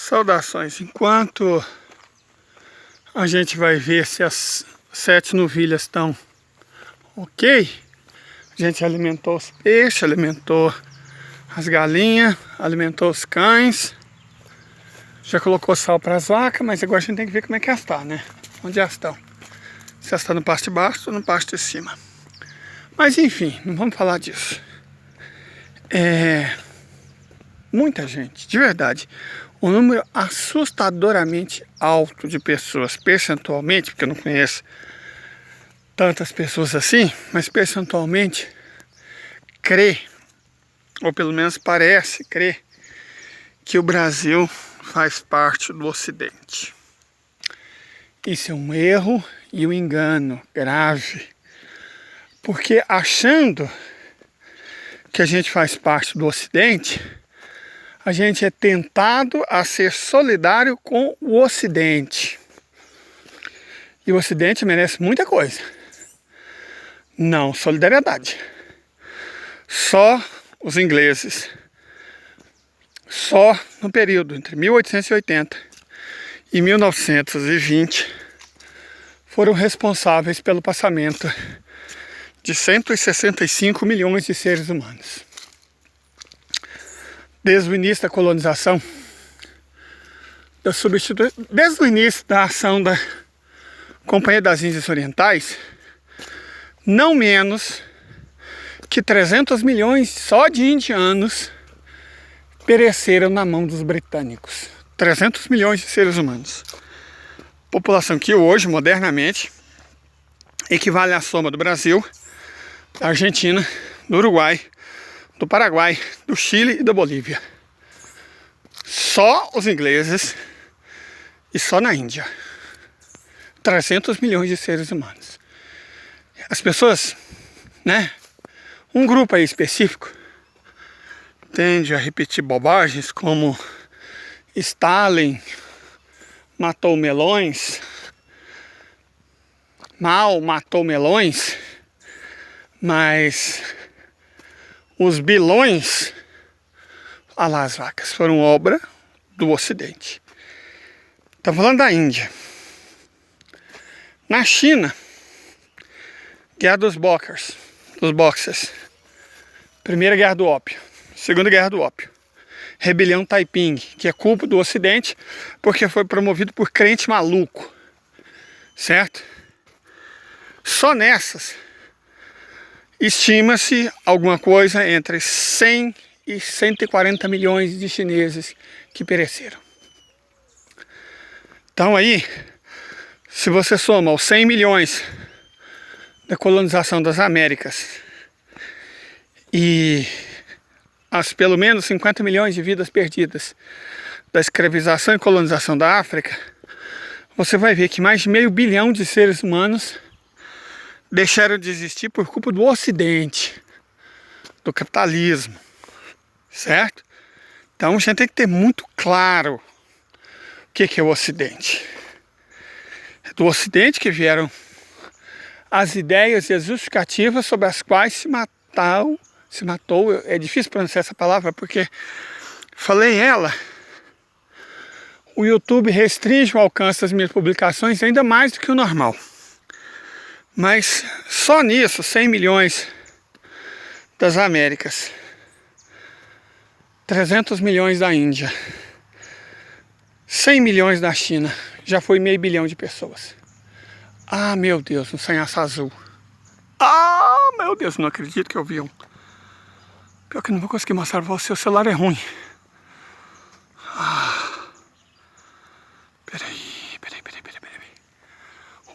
Saudações. Enquanto a gente vai ver se as 7 novilhas estão ok, a gente alimentou os peixes, alimentou as galinhas, alimentou os cães, já colocou sal para as vacas, mas agora a gente tem que ver como é que elas estão, né? Onde elas estão. Se elas estão no pasto de baixo ou no pasto de cima. Mas enfim, não vamos falar disso. Muita gente, de verdade, um número assustadoramente alto de pessoas, percentualmente, porque eu não conheço tantas pessoas assim, mas percentualmente crê, ou pelo menos parece crer, que o Brasil faz parte do Ocidente. Isso é um erro e um engano grave, porque achando que a gente faz parte do Ocidente, a gente é tentado a ser solidário com o Ocidente. E o Ocidente merece muita coisa. Não solidariedade. Só os ingleses, só no período entre 1880 e 1920, foram responsáveis pelo passamento de 165 milhões de seres humanos. Desde o início da colonização, desde o início da ação da Companhia das Índias Orientais, não menos que 300 milhões só de indianos pereceram na mão dos britânicos. 300 milhões de seres humanos. População que hoje, modernamente, equivale à soma do Brasil, da Argentina, do Uruguai, do Paraguai, do Chile e da Bolívia. Só os ingleses e só na Índia. 300 milhões de seres humanos. As pessoas, né? Um grupo aí específico tende a repetir bobagens como Stalin matou melões, Mao matou melões, mas os bilhões, olha lá as vacas, foram obra do Ocidente. Estamos falando da Índia. Na China, Guerra dos Boxers. Primeira Guerra do Ópio. Segunda Guerra do Ópio. Rebelião Taiping, que é culpa do Ocidente, porque foi promovido por crente maluco. Certo? Só nessas, estima-se alguma coisa entre 100 e 140 milhões de chineses que pereceram. Então aí, se você soma os 100 milhões da colonização das Américas e as pelo menos 50 milhões de vidas perdidas da escravização e colonização da África, você vai ver que mais de meio bilhão de seres humanos deixaram de existir por culpa do Ocidente, do capitalismo, certo? Então a gente tem que ter muito claro o que é o Ocidente. É do Ocidente que vieram as ideias e as justificativas sobre as quais se matou, é difícil pronunciar essa palavra porque falei ela, o YouTube restringe o alcance das minhas publicações ainda mais do que o normal. Mas só nisso, 100 milhões das Américas, 300 milhões da Índia, 100 milhões da China, já foi meio bilhão de pessoas. Ah, meu Deus, um sanhaço azul. Ah, meu Deus, não acredito que eu vi um. Pior que não vou conseguir mostrar pra você, o celular é ruim. Peraí.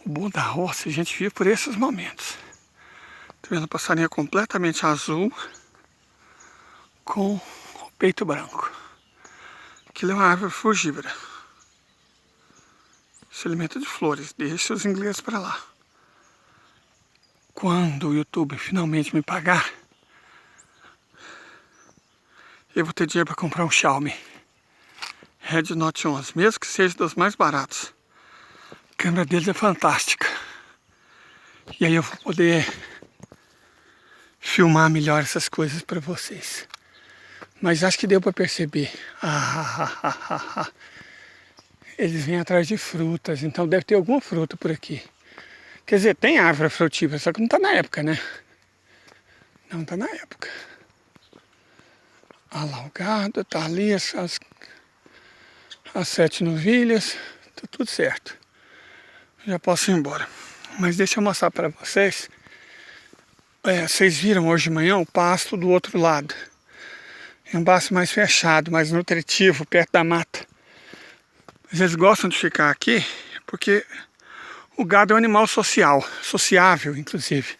O bom da roça, a gente vive por esses momentos. Tô vendo um passarinho completamente azul com o peito branco. Aquilo é uma árvore frugívora. Se alimenta de flores, deixa os ingleses para lá. Quando o YouTube finalmente me pagar, eu vou ter dinheiro para comprar um Xiaomi Redmi Note 11, mesmo que seja dos mais baratos. A câmera deles é fantástica. E aí eu vou poder filmar melhor essas coisas para vocês. Mas acho que deu para perceber. Eles vêm atrás de frutas, então deve ter alguma fruta por aqui. Quer dizer, tem árvore frutífera, só que não está na época, né? Não está na época. Olha lá o gado, tá ali as 7 novilhas, tá tudo certo. Já posso ir embora. Mas deixa eu mostrar para vocês. Vocês viram hoje de manhã o pasto do outro lado. É um pasto mais fechado, mais nutritivo, perto da mata. Eles gostam de ficar aqui porque o gado é um animal social, sociável inclusive.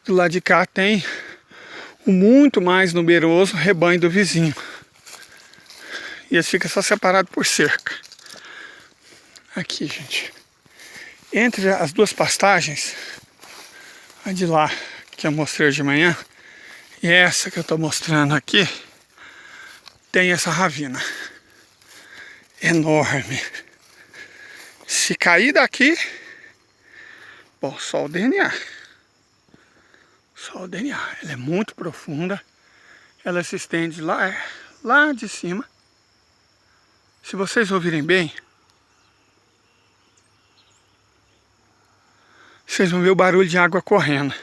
Do lado de cá tem o muito mais numeroso rebanho do vizinho. E eles ficam só separados por cerca. Aqui, gente. Entre as duas pastagens, a de lá que eu mostrei hoje de manhã e essa que eu estou mostrando aqui, tem essa ravina enorme. Se cair daqui, bom, só o DNA. Só o DNA. Ela é muito profunda. Ela se estende lá de cima. Se vocês ouvirem bem, vocês vão ver o barulho de água correndo.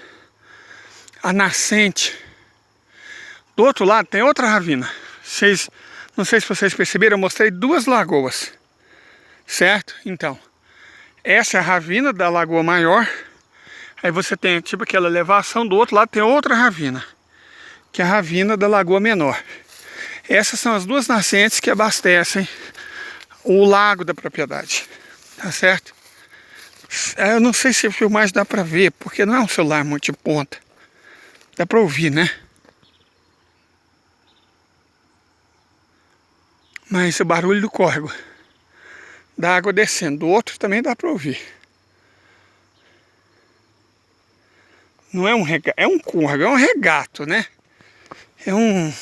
A nascente. Do outro lado tem outra ravina. Não sei se vocês perceberam, eu mostrei 2 lagoas. Certo? Então, essa é a ravina da lagoa maior. Aí você tem tipo aquela elevação, do outro lado tem outra ravina, que é a ravina da lagoa menor. Essas são as 2 nascentes que abastecem o lago da propriedade. Tá certo? Eu não sei se a filmagem dá pra ver, porque não é um celular muito de ponta. Dá pra ouvir, né? Mas o barulho do córrego, da água descendo, do outro também dá pra ouvir. Não é um regato, é um córrego, é um regato, né? É um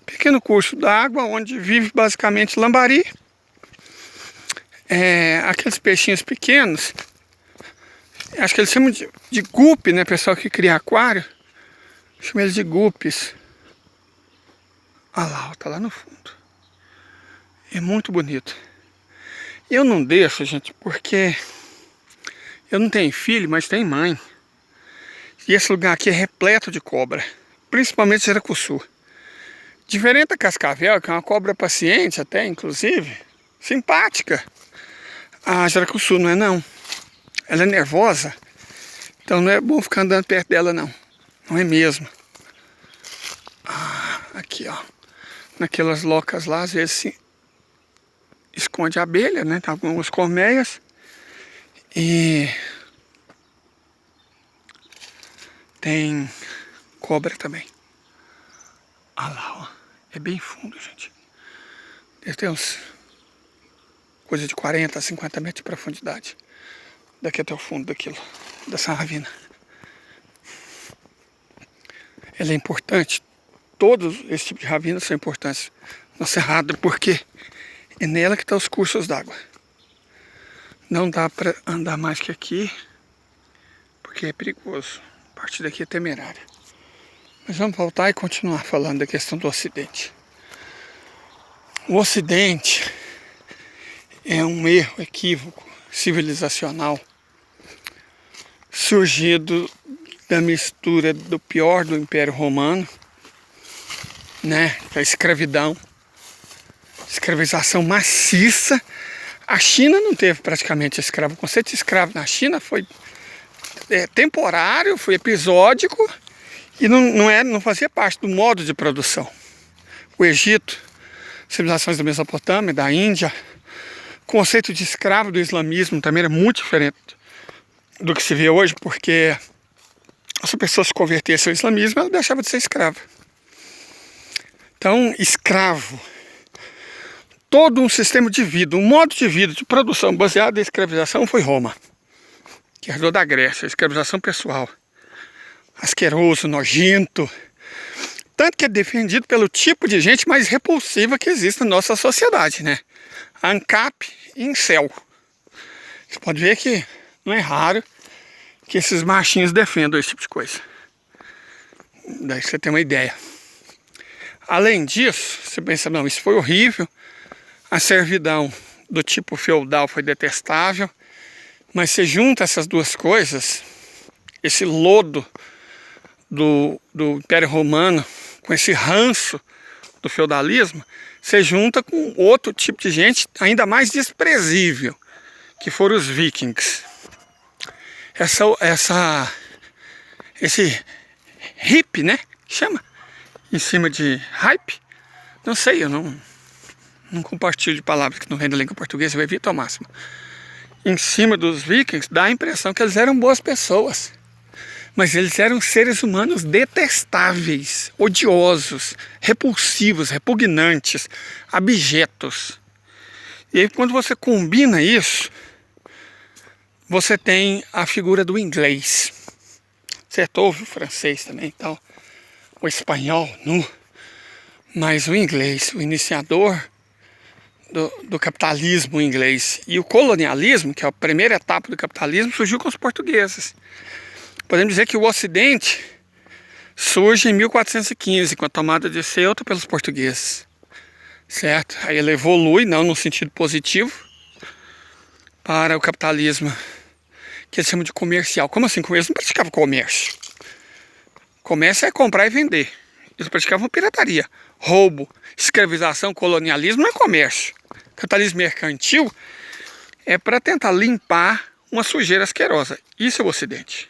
pequeno curso d'água onde vive basicamente lambari. Aqueles peixinhos pequenos, acho que eles chamam de gupe, né? Pessoal que cria aquário, chama eles de gupes. Olha lá, tá lá no fundo. É muito bonito. Eu não deixo, gente, porque eu não tenho filho, mas tenho mãe. E esse lugar aqui é repleto de cobra, principalmente jaracuçu. Diferente da cascavel, que é uma cobra paciente até, inclusive, simpática. A jaracuçu não é não. Ela é nervosa, então não é bom ficar andando perto dela não. Não é mesmo. Aqui, ó. Naquelas locas lá, às vezes se esconde a abelha, né? Tem algumas colmeias. E tem cobra também. Olha lá, ó. É bem fundo, gente. Deve ter uns coisa de 40 a 50 metros de profundidade. Daqui até o fundo dessa ravina. Ela é importante. Todos esse tipo de ravinas são importantes no cerrado, porque é nela que estão os cursos d'água. Não dá para andar mais que aqui, porque é perigoso. A partir daqui é temerário. Mas vamos voltar e continuar falando da questão do Ocidente. O Ocidente é um erro, equívoco, civilizacional, surgido da mistura do pior do Império Romano, né, da escravidão, escravização maciça. A China não teve praticamente escravo. O conceito de escravo na China foi temporário, foi episódico e não fazia parte do modo de produção. O Egito, civilizações da Mesopotâmia, da Índia, o conceito de escravo do islamismo também era muito diferente do que se vê hoje, porque se a pessoa se convertesse ao islamismo, ela deixava de ser escrava. Então, escravo, todo um sistema de vida, um modo de vida, de produção baseado em escravização foi Roma, que herdou da Grécia, a escravização pessoal, asqueroso, nojento, tanto que é defendido pelo tipo de gente mais repulsiva que existe na nossa sociedade, né? ANCAP e incel. Você pode ver que não é raro que esses machinhos defendam esse tipo de coisa. Daí você tem uma ideia. Além disso, você pensa, não, isso foi horrível, a servidão do tipo feudal foi detestável, mas você junta essas duas coisas, esse lodo do Império Romano com esse ranço do feudalismo, você junta com outro tipo de gente ainda mais desprezível, que foram os vikings. Esse hippie, né? Chama? Em cima de hype? Não sei, eu não compartilho de palavras que não vem da língua portuguesa, eu evito ao máximo. Em cima dos vikings, dá a impressão que eles eram boas pessoas. Mas eles eram seres humanos detestáveis, odiosos, repulsivos, repugnantes, abjetos. E aí quando você combina isso, você tem a figura do inglês. Certo? Houve o francês também e tal, o espanhol, mas o inglês, o iniciador do capitalismo inglês e o colonialismo, que é a primeira etapa do capitalismo, surgiu com os portugueses. Podemos dizer que o Ocidente surge em 1415, com a tomada de Ceuta pelos portugueses, certo? Aí ele evolui, não no sentido positivo, para o capitalismo, que eles chamam de comercial. Como assim? Eles não praticavam comércio. Comércio é comprar e vender. Eles praticavam pirataria, roubo, escravização, colonialismo não é comércio. Capitalismo mercantil é para tentar limpar uma sujeira asquerosa. Isso é o Ocidente.